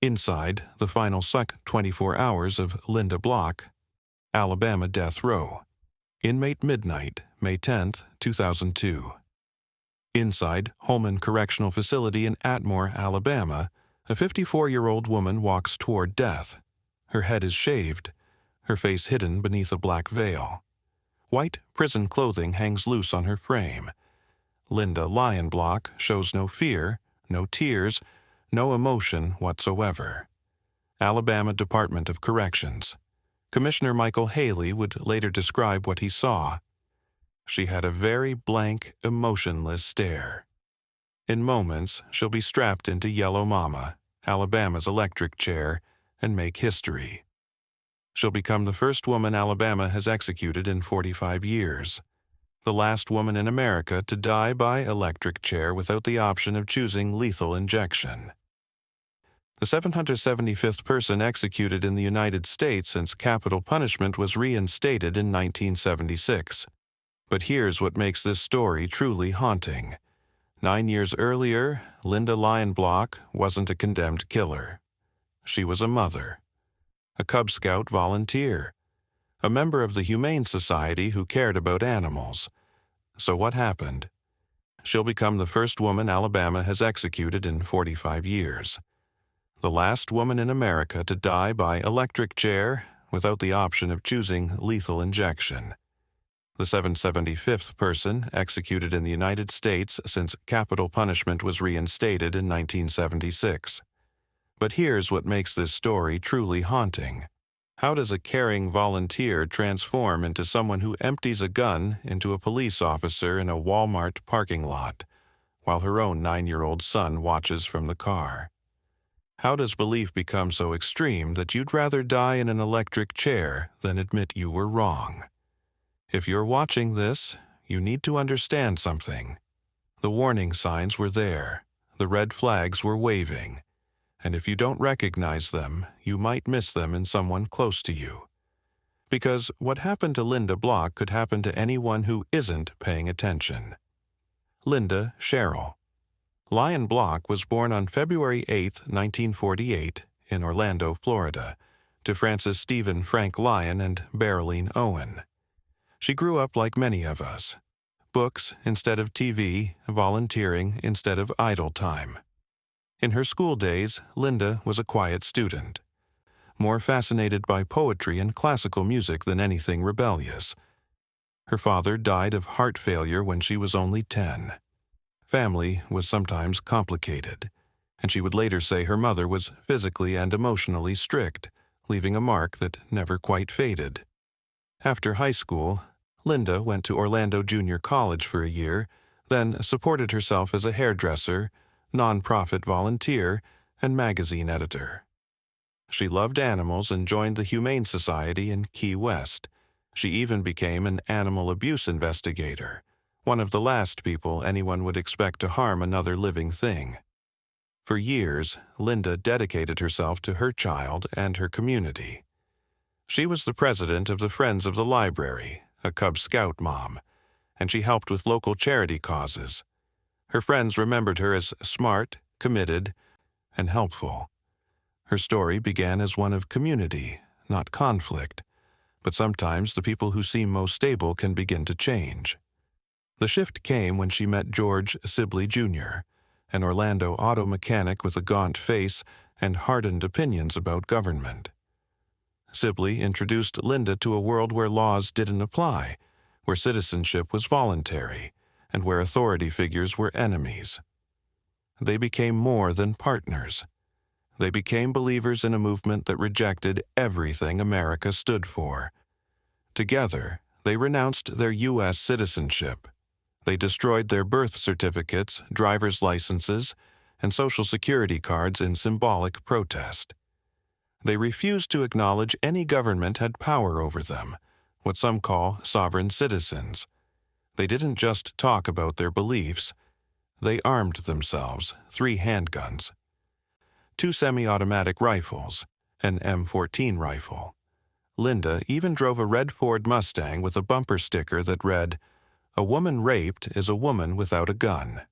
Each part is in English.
Inside the final 24 hours of Lynda Block, Alabama Death Row. Inmate Midnight, May 10, 2002. Inside Holman Correctional Facility in Atmore, Alabama, a 54-year-old woman walks toward death. Her head is shaved, her face hidden beneath a black veil. White prison clothing hangs loose on her frame. Lynda Lion Block shows no fear, no tears, no emotion whatsoever. Alabama Department of Corrections. Commissioner Michael Haley would later describe what he saw. She had a very blank, emotionless stare. In moments, she'll be strapped into Yellow Mama, Alabama's electric chair, and make history. She'll become the first woman Alabama has executed in 45 years. The last woman in America to die by electric chair without the option of choosing lethal injection. The 775th person executed in the United States since capital punishment was reinstated in 1976. But here's what makes this story truly haunting. 9 years earlier, Lynda Lion Block wasn't a condemned killer. She was a mother, a Cub Scout volunteer, a member of the Humane Society who cared about animals. So what happened? She'll become the first woman Alabama has executed in 45 years. The last woman in America to die by electric chair without the option of choosing lethal injection. The 775th person executed in the United States since capital punishment was reinstated in 1976. But here's what makes this story truly haunting. How does a caring volunteer transform into someone who empties a gun into a police officer in a Walmart parking lot, while her own 9-year-old son watches from the car? How does belief become so extreme that you'd rather die in an electric chair than admit you were wrong? If you're watching this, you need to understand something. The warning signs were there, the red flags were waving, and if you don't recognize them, you might miss them in someone close to you. Because what happened to Lynda Block could happen to anyone who isn't paying attention. Lynda Cheryl. Lion Block was born on February 8, 1948, in Orlando, Florida, to Francis Stephen Frank Lyon and Berylene Owen. She grew up like many of us. Books instead of TV, volunteering instead of idle time. In her school days, Lynda was a quiet student, more fascinated by poetry and classical music than anything rebellious. Her father died of heart failure when she was only 10. Family was sometimes complicated, and she would later say her mother was physically and emotionally strict, leaving a mark that never quite faded. After high school, Lynda went to Orlando Junior College for a year, then supported herself as a hairdresser, nonprofit volunteer, and magazine editor. She loved animals and joined the Humane Society in Key West. She even became an animal abuse investigator, one of the last people anyone would expect to harm another living thing. For years, Lynda dedicated herself to her child and her community. She was the president of the Friends of the Library, a Cub Scout mom, and she helped with local charity causes. Her friends remembered her as smart, committed, and helpful. Her story began as one of community, not conflict, but sometimes the people who seem most stable can begin to change. The shift came when she met George Sibley Jr., an Orlando auto mechanic with a gaunt face and hardened opinions about government. Sibley introduced Lynda to a world where laws didn't apply, where citizenship was voluntary, and where authority figures were enemies. They became more than partners. They became believers in a movement that rejected everything America stood for. Together, they renounced their U.S. citizenship. They destroyed their birth certificates, driver's licenses, and Social Security cards in symbolic protest. They refused to acknowledge any government had power over them, what some call sovereign citizens. They didn't just talk about their beliefs. They armed themselves, 3 handguns, 2 semi-automatic rifles, an M14 rifle. Lynda even drove a red Ford Mustang with a bumper sticker that read, "A woman raped is a woman without a gun."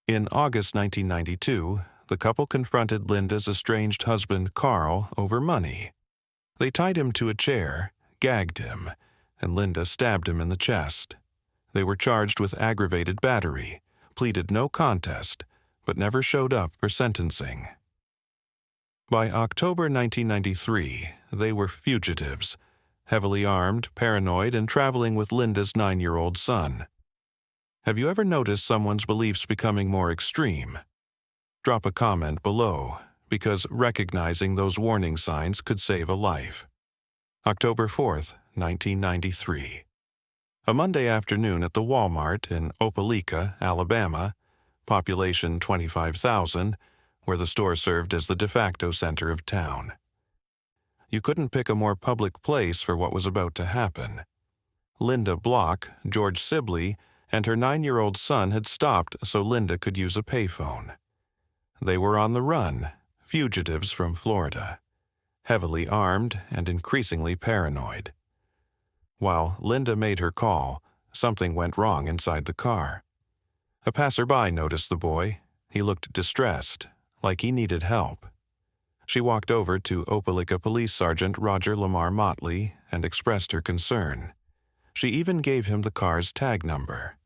In August 1992, the couple confronted Lynda's estranged husband, Carl, over money. They tied him to a chair, gagged him, and Lynda stabbed him in the chest. They were charged with aggravated battery, pleaded no contest, but never showed up for sentencing. By October 1993, they were fugitives, heavily armed, paranoid, and traveling with Lynda's 9-year-old son. Have you ever noticed someone's beliefs becoming more extreme? Drop a comment below, because recognizing those warning signs could save a life. October 4th, 1993. A Monday afternoon at the Walmart in Opelika, Alabama, population 25,000, where the store served as the de facto center of town. You couldn't pick a more public place for what was about to happen. Lynda Block, George Sibley, and her 9-year-old son had stopped so Lynda could use a payphone. They were on the run, fugitives from Florida, heavily armed and increasingly paranoid. While Lynda made her call, something went wrong inside the car. A passerby noticed the boy. He looked distressed, like he needed help. She walked over to Opelika Police Sergeant Roger Lamar Motley and expressed her concern. She even gave him the car's tag number.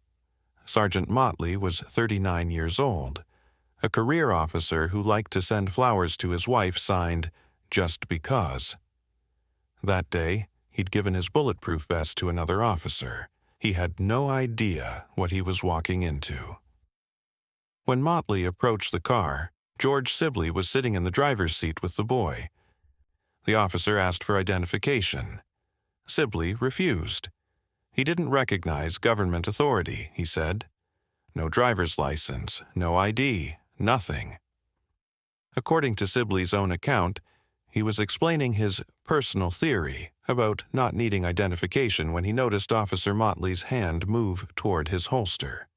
Sergeant Motley was 39 years old, a career officer who liked to send flowers to his wife signed, "Just Because." That day, he'd given his bulletproof vest to another officer. He had no idea what he was walking into. When Motley approached the car, George Sibley was sitting in the driver's seat with the boy. The officer asked for identification. Sibley refused. He didn't recognize government authority, he said. No driver's license, no ID, nothing. According to Sibley's own account, he was explaining his personal theory about not needing identification when he noticed Officer Motley's hand move toward his holster.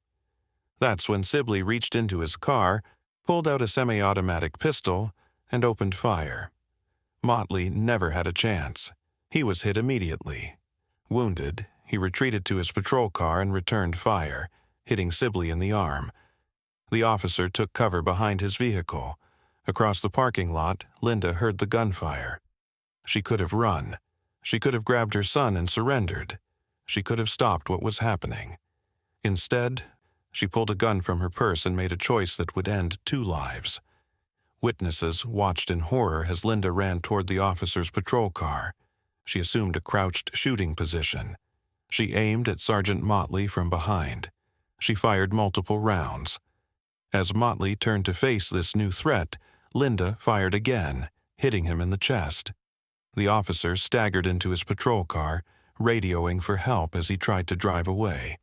That's when Sibley reached into his car, pulled out a semi-automatic pistol, and opened fire. Motley never had a chance. He was hit immediately. Wounded, he retreated to his patrol car and returned fire, hitting Sibley in the arm. The officer took cover behind his vehicle. Across the parking lot, Lynda heard the gunfire. She could have run. She could have grabbed her son and surrendered. She could have stopped what was happening. Instead, she pulled a gun from her purse and made a choice that would end 2 lives. Witnesses watched in horror as Lynda ran toward the officer's patrol car. She assumed a crouched shooting position. She aimed at Sergeant Motley from behind. She fired multiple rounds. As Motley turned to face this new threat, Lynda fired again, hitting him in the chest. The officer staggered into his patrol car, radioing for help as he tried to drive away.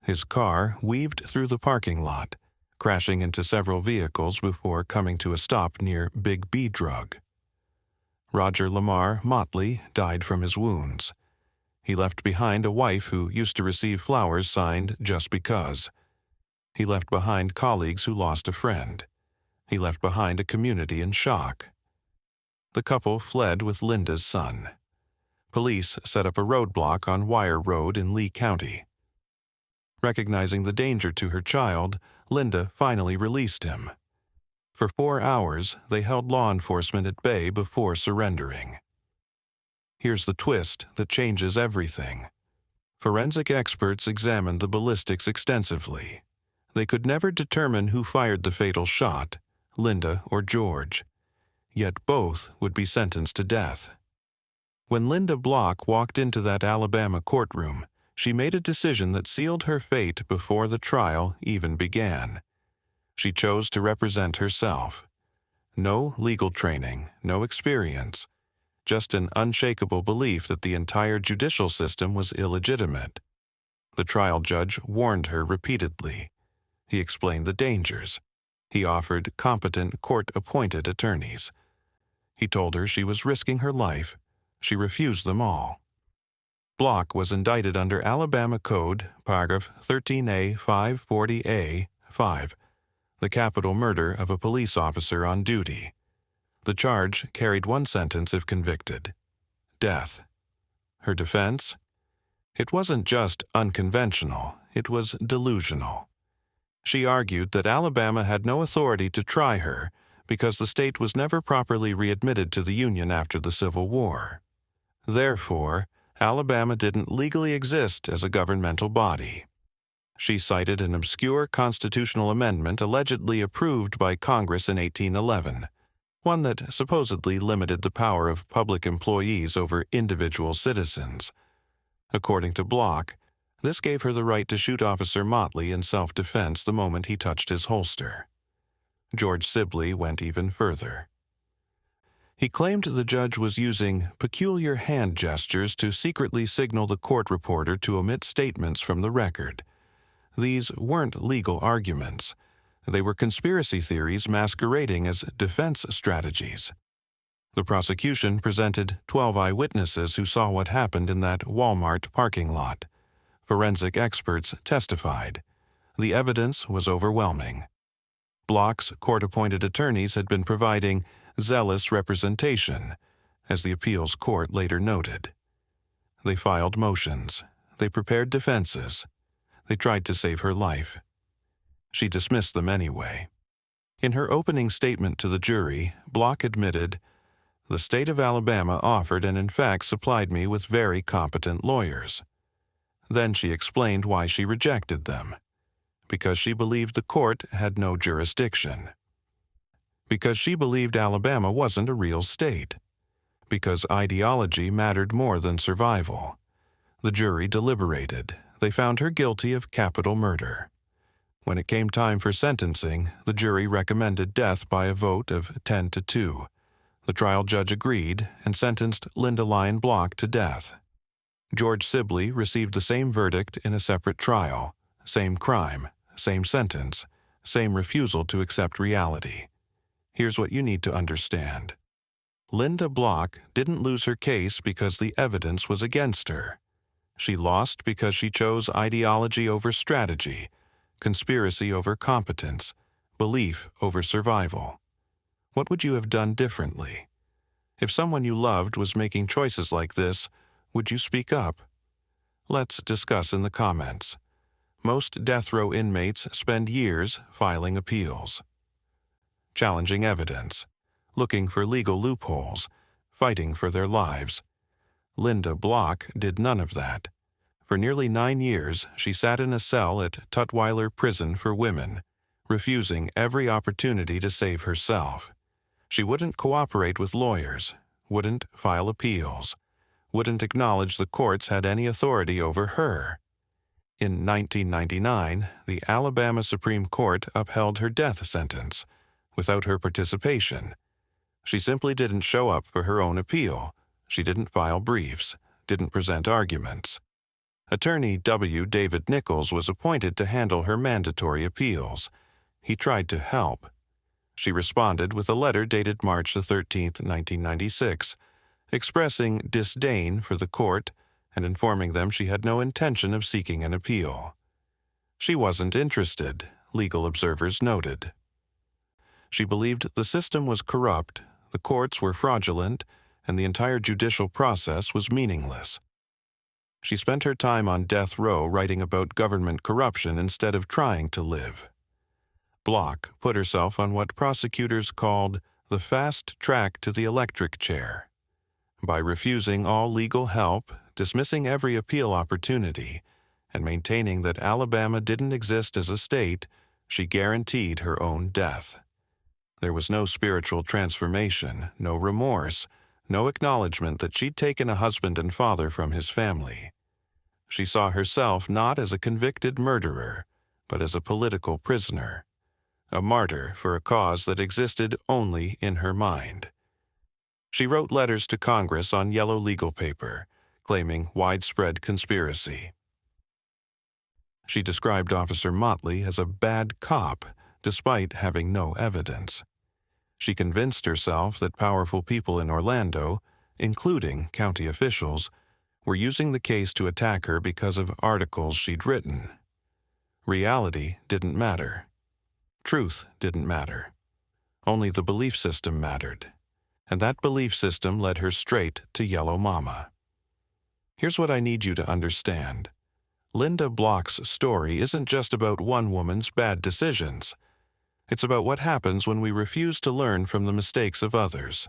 His car weaved through the parking lot, crashing into several vehicles before coming to a stop near Big B Drug. Roger Lamar Motley died from his wounds. He left behind a wife who used to receive flowers signed "Just Because." He left behind colleagues who lost a friend. He left behind a community in shock. The couple fled with Lynda's son. Police set up a roadblock on Wire Road in Lee County. Recognizing the danger to her child, Lynda finally released him. For 4 hours, they held law enforcement at bay before surrendering. Here's the twist that changes everything. Forensic experts examined the ballistics extensively. They could never determine who fired the fatal shot, Lynda or George. Yet both would be sentenced to death. When Lynda Block walked into that Alabama courtroom, she made a decision that sealed her fate before the trial even began. She chose to represent herself. No legal training, no experience, just an unshakable belief that the entire judicial system was illegitimate. The trial judge warned her repeatedly. He explained the dangers. He offered competent court-appointed attorneys. He told her she was risking her life. She refused them all. Block was indicted under Alabama Code, paragraph 13A 540A 5, the capital murder of a police officer on duty. The charge carried one sentence if convicted: death. Her defense? It wasn't just unconventional, it was delusional. She argued that Alabama had no authority to try her because the state was never properly readmitted to the Union after the Civil War. Therefore, Alabama didn't legally exist as a governmental body. She cited an obscure constitutional amendment allegedly approved by Congress in 1811, one that supposedly limited the power of public employees over individual citizens. According to Block, this gave her the right to shoot Officer Motley in self-defense the moment he touched his holster. George Sibley went even further. He claimed the judge was using peculiar hand gestures to secretly signal the court reporter to omit statements from the record. These weren't legal arguments. They were conspiracy theories masquerading as defense strategies. The prosecution presented 12 eyewitnesses who saw what happened in that Walmart parking lot. Forensic experts testified. The evidence was overwhelming. Block's court-appointed attorneys had been providing zealous representation, as the appeals court later noted. They filed motions. They prepared defenses. They tried to save her life. She dismissed them anyway. In her opening statement to the jury, Block admitted, "The state of Alabama offered and in fact supplied me with very competent lawyers." Then she explained why she rejected them. Because she believed the court had no jurisdiction. Because she believed Alabama wasn't a real state. Because ideology mattered more than survival. The jury deliberated. They found her guilty of capital murder. When it came time for sentencing, the jury recommended death by a vote of 10-2. The trial judge agreed and sentenced Lynda Block to death. George Sibley received the same verdict in a separate trial, same crime, same sentence, same refusal to accept reality. Here's what you need to understand. Lynda Block didn't lose her case because the evidence was against her. She lost because she chose ideology over strategy, conspiracy over competence, belief over survival. What would you have done differently? If someone you loved was making choices like this, would you speak up? Let's discuss in the comments. Most death row inmates spend years filing appeals. Challenging evidence, looking for legal loopholes, fighting for their lives. Lynda Block did none of that. For nearly 9 years, she sat in a cell at Tutwiler Prison for Women, refusing every opportunity to save herself. She wouldn't cooperate with lawyers, wouldn't file appeals, wouldn't acknowledge the courts had any authority over her. In 1999, the Alabama Supreme Court upheld her death sentence, without her participation. She simply didn't show up for her own appeal. She didn't file briefs, didn't present arguments. Attorney W. David Nichols was appointed to handle her mandatory appeals. He tried to help. She responded with a letter dated March 13, 1996, expressing disdain for the court and informing them she had no intention of seeking an appeal. She wasn't interested, legal observers noted. She believed the system was corrupt, the courts were fraudulent, and the entire judicial process was meaningless. She spent her time on death row writing about government corruption instead of trying to live. Block put herself on what prosecutors called the fast track to the electric chair. By refusing all legal help, dismissing every appeal opportunity, and maintaining that Alabama didn't exist as a state, she guaranteed her own death. There was no spiritual transformation, no remorse, no acknowledgement that she'd taken a husband and father from his family. She saw herself not as a convicted murderer, but as a political prisoner, a martyr for a cause that existed only in her mind. She wrote letters to Congress on yellow legal paper, claiming widespread conspiracy. She described Officer Motley as a bad cop, despite having no evidence. She convinced herself that powerful people in Orlando, including county officials, were using the case to attack her because of articles she'd written. Reality didn't matter. Truth didn't matter. Only the belief system mattered. And that belief system led her straight to Yellow Mama. Here's what I need you to understand. Lynda Block's story isn't just about one woman's bad decisions. It's about what happens when we refuse to learn from the mistakes of others.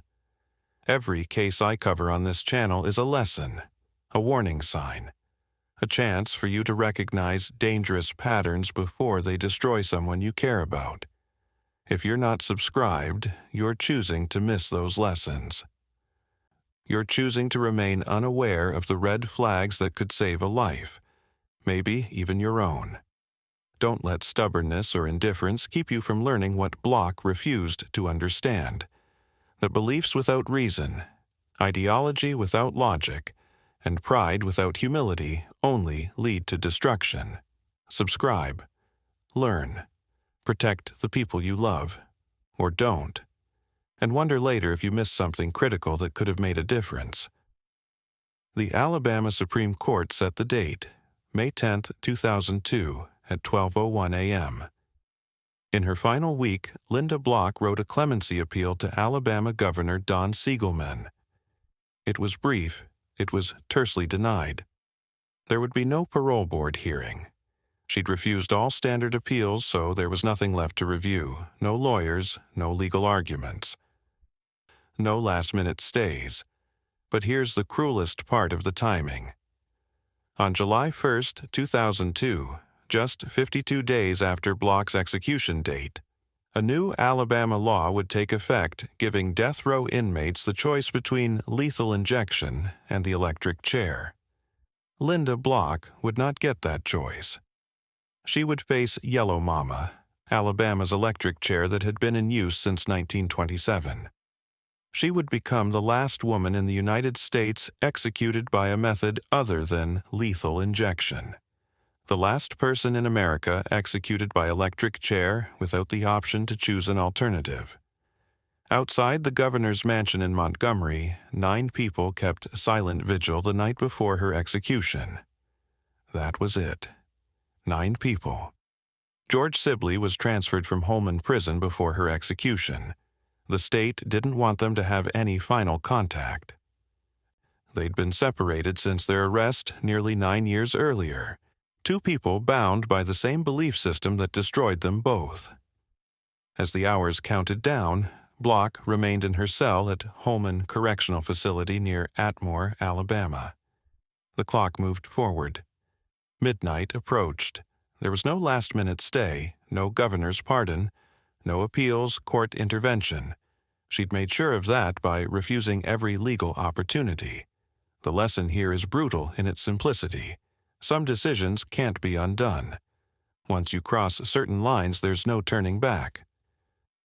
Every case I cover on this channel is a lesson, a warning sign, a chance for you to recognize dangerous patterns before they destroy someone you care about. If you're not subscribed, you're choosing to miss those lessons. You're choosing to remain unaware of the red flags that could save a life, maybe even your own. Don't let stubbornness or indifference keep you from learning what Block refused to understand. That beliefs without reason, ideology without logic, and pride without humility only lead to destruction. Subscribe, learn, protect the people you love, or don't, and wonder later if you missed something critical that could have made a difference. The Alabama Supreme Court set the date, May 10, 2002, at 12:01 a.m. In her final week, Lynda Block wrote a clemency appeal to Alabama Governor Don Siegelman. It was brief. It was tersely denied. There would be no parole board hearing. She'd refused all standard appeals, so there was nothing left to review. No lawyers, no legal arguments. No last-minute stays. But here's the cruelest part of the timing. On July 1, 2002, just 52 days after Block's execution date, a new Alabama law would take effect, giving death row inmates the choice between lethal injection and the electric chair. Lynda Block would not get that choice. She would face Yellow Mama, Alabama's electric chair that had been in use since 1927. She would become the last woman in the United States executed by a method other than lethal injection. The last person in America executed by electric chair without the option to choose an alternative. Outside the governor's mansion in Montgomery, 9 people kept silent vigil the night before her execution. That was it. 9 people. George Sibley was transferred from Holman Prison before her execution. The state didn't want them to have any final contact. They'd been separated since their arrest nearly 9 years earlier. 2 people bound by the same belief system that destroyed them both. As the hours counted down, Block remained in her cell at Holman Correctional Facility near Atmore, Alabama. The clock moved forward. Midnight approached. There was no last-minute stay, no governor's pardon, no appeals, court intervention. She'd made sure of that by refusing every legal opportunity. The lesson here is brutal in its simplicity. Some decisions can't be undone. Once you cross certain lines, there's no turning back.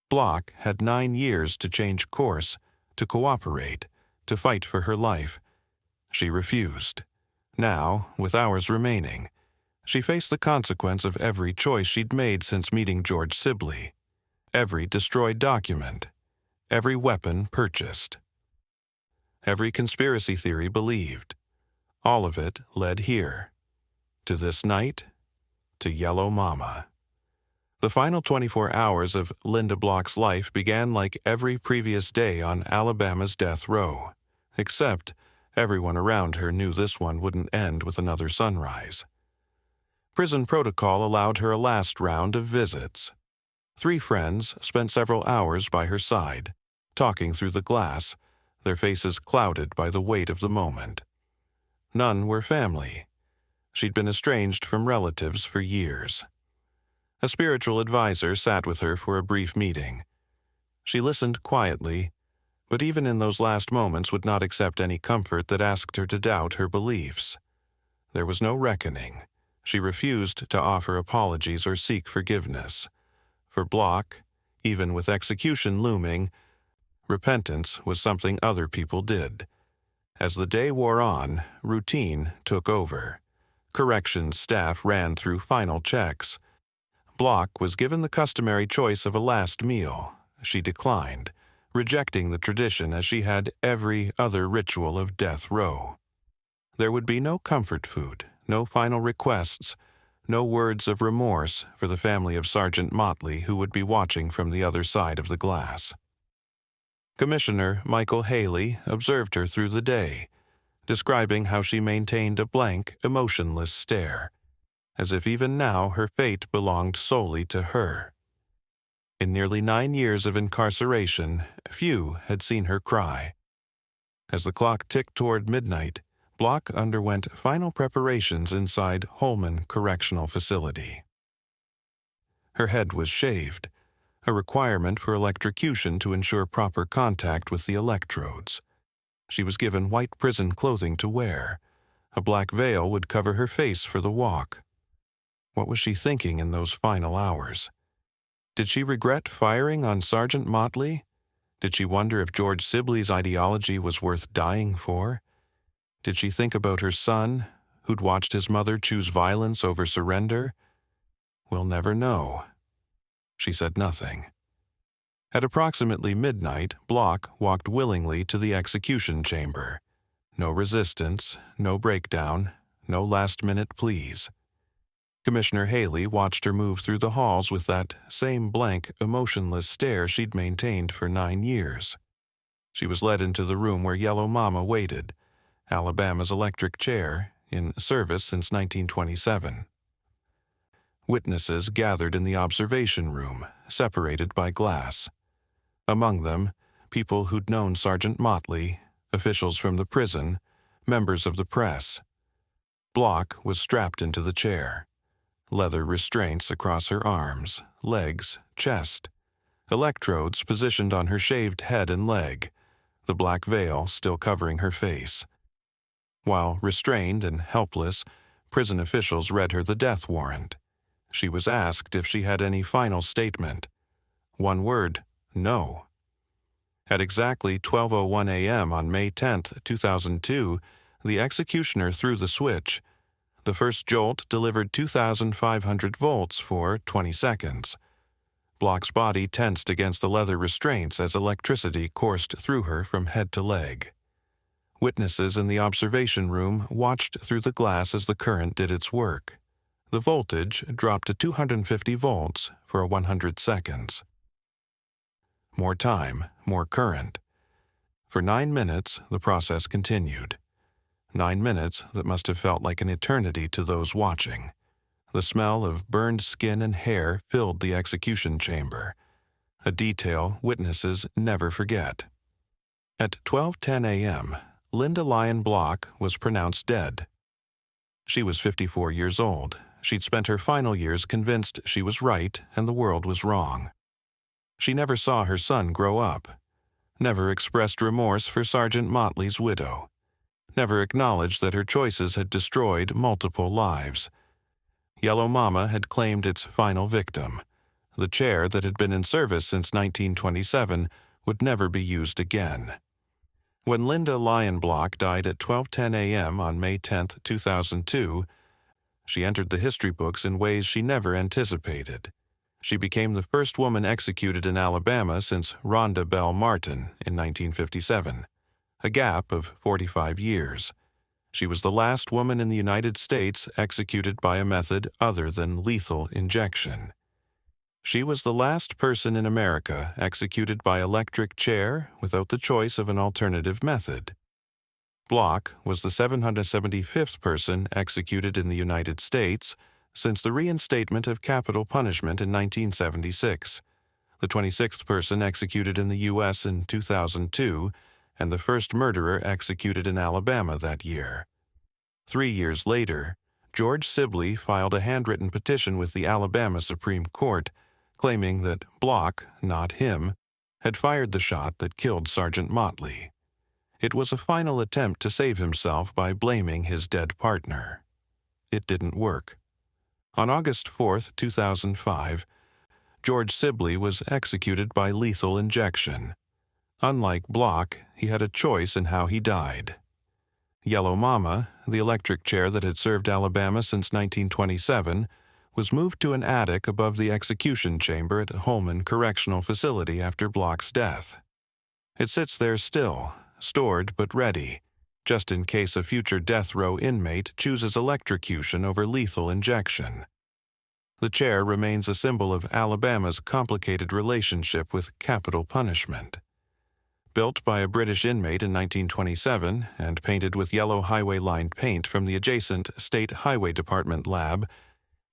Block had 9 years to change course, to cooperate, to fight for her life. She refused. Now, with hours remaining, she faced the consequence of every choice she'd made since meeting George Sibley. Every destroyed document. Every weapon purchased. Every conspiracy theory believed. All of it led here. To this night, to Yellow Mama. The final 24 hours of Lynda Block's life began like every previous day on Alabama's death row, except everyone around her knew this one wouldn't end with another sunrise. Prison protocol allowed her a last round of visits. 3 friends spent several hours by her side, talking through the glass, their faces clouded by the weight of the moment. None were family. She'd been estranged from relatives for years. A spiritual advisor sat with her for a brief meeting. She listened quietly, but even in those last moments would not accept any comfort that asked her to doubt her beliefs. There was no reckoning. She refused to offer apologies or seek forgiveness. For Block, even with execution looming, repentance was something other people did. As the day wore on, routine took over. Corrections staff ran through final checks. Block was given the customary choice of a last meal. She declined, rejecting the tradition as she had every other ritual of death row. There would be no comfort food, no final requests, no words of remorse for the family of Sergeant Motley who would be watching from the other side of the glass. Commissioner Michael Haley observed her through the day, describing how she maintained a blank, emotionless stare. as if even now her fate belonged solely to her. In nearly 9 years of incarceration, few had seen her cry. As the clock ticked toward midnight, Block underwent final preparations inside Holman Correctional Facility. Her head was shaved, a requirement for electrocution to ensure proper contact with the electrodes. She was given white prison clothing to wear. A black veil would cover her face for the walk. What was she thinking in those final hours? Did she regret firing on Sergeant Motley? Did she wonder if George Sibley's ideology was worth dying for? Did she think about her son, who'd watched his mother choose violence over surrender? We'll never know. She said nothing. At approximately midnight, Block walked willingly to the execution chamber. No resistance, no breakdown, no last-minute pleas. Commissioner Haley watched her move through the halls with that same blank, emotionless stare she'd maintained for 9 years. She was led into the room where Yellow Mama waited, Alabama's electric chair, in service since 1927. Witnesses gathered in the observation room, separated by glass. Among them, people who'd known Sergeant Motley, officials from the prison, members of the press. Block was strapped into the chair. Leather restraints across her arms, legs, chest. Electrodes positioned on her shaved head and leg, the black veil still covering her face. While restrained and helpless, prison officials read her the death warrant. She was asked if she had any final statement. One word, no. At exactly 12:01 a.m. on May 10, 2002, the executioner threw the switch. The first jolt delivered 2,500 volts for 20 seconds. Block's body tensed against the leather restraints as electricity coursed through her from head to leg. Witnesses in the observation room watched through the glass as the current did its work. The voltage dropped to 250 volts for 100 seconds. More time, more current. For 9 minutes, the process continued. 9 minutes that must have felt like an eternity to those watching. The smell of burned skin and hair filled the execution chamber, a detail witnesses never forget. At 12:10 a.m., Lynda Lyon Block was pronounced dead. She was 54 years old. She'd spent her final years convinced she was right and the world was wrong. She never saw her son grow up, never expressed remorse for Sergeant Motley's widow, never acknowledged that her choices had destroyed multiple lives. Yellow Mama had claimed its final victim. The chair that had been in service since 1927 would never be used again. When Lynda Lyon Block died at 12:10 a.m. on May 10, 2002, she entered the history books in ways she never anticipated. She became the first woman executed in Alabama since Rhonda Bell Martin in 1957, a gap of 45 years. She was the last woman in the United States executed by a method other than lethal injection. She was the last person in America executed by electric chair without the choice of an alternative method. Block was the 775th person executed in the United States since the reinstatement of capital punishment in 1976, the 26th person executed in the U.S. in 2002, and the first murderer executed in Alabama that year. 3 years later, George Sibley filed a handwritten petition with the Alabama Supreme Court, claiming that Block, not him, had fired the shot that killed Sergeant Motley. It was a final attempt to save himself by blaming his dead partner. It didn't work. On August 4, 2005, George Sibley was executed by lethal injection. Unlike Block, he had a choice in how he died. Yellow Mama, the electric chair that had served Alabama since 1927, was moved to an attic above the execution chamber at Holman Correctional Facility after Block's death. It sits there still, stored but ready, just in case a future death row inmate chooses electrocution over lethal injection. The chair remains a symbol of Alabama's complicated relationship with capital punishment. Built by a British inmate in 1927 and painted with yellow highway-lined paint from the adjacent State Highway Department lab,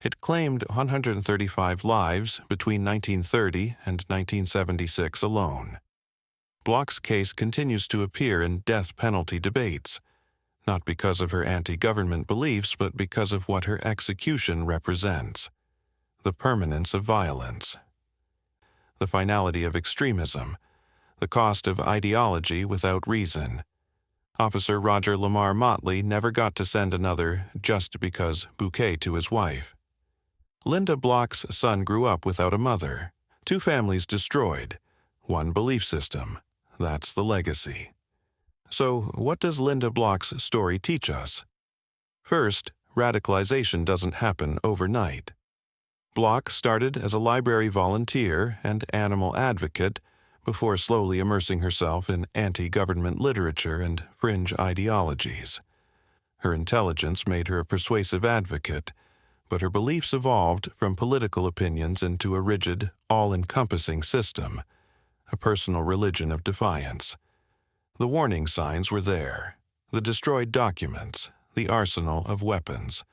It claimed 135 lives between 1930 and 1976 alone. Bloch's case continues to appear in death penalty debates, not because of her anti-government beliefs, but because of what her execution represents: the permanence of violence, the finality of extremism, the cost of ideology without reason. Officer Roger Lamar Motley never got to send another just because bouquet to his wife. Lynda Bloch's son grew up without a mother, 2 families destroyed, 1 belief system. That's the legacy. So, what does Lynda Bloch's story teach us? First, radicalization doesn't happen overnight. Bloch started as a library volunteer and animal advocate before slowly immersing herself in anti-government literature and fringe ideologies. Her intelligence made her a persuasive advocate, but her beliefs evolved from political opinions into a rigid, all-encompassing system, a personal religion of defiance. The warning signs were there: the destroyed documents, the arsenal of weapons,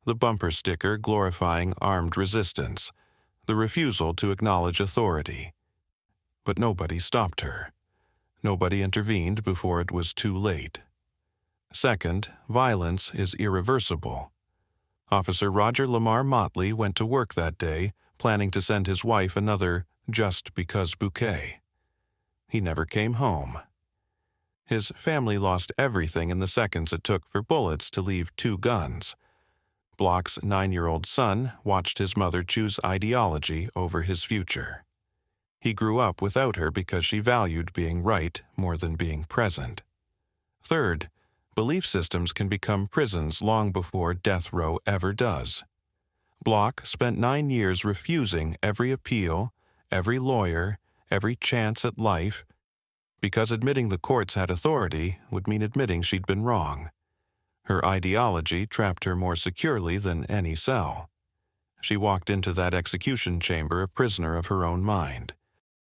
the bumper sticker glorifying armed resistance, the refusal to acknowledge authority. But nobody stopped her. Nobody intervened before it was too late. Second, violence is irreversible. Officer Roger Lamar Motley went to work that day, planning to send his wife another just because bouquet. He never came home. His family lost everything in the seconds it took for bullets to leave 2 guns. Bloch's 9-year-old son watched his mother choose ideology over his future. He grew up without her because she valued being right more than being present. Third, belief systems can become prisons long before death row ever does. Bloch spent 9 years refusing every appeal, every lawyer, every chance at life, because admitting the courts had authority would mean admitting she'd been wrong. Her ideology trapped her more securely than any cell. She walked into that execution chamber a prisoner of her own mind.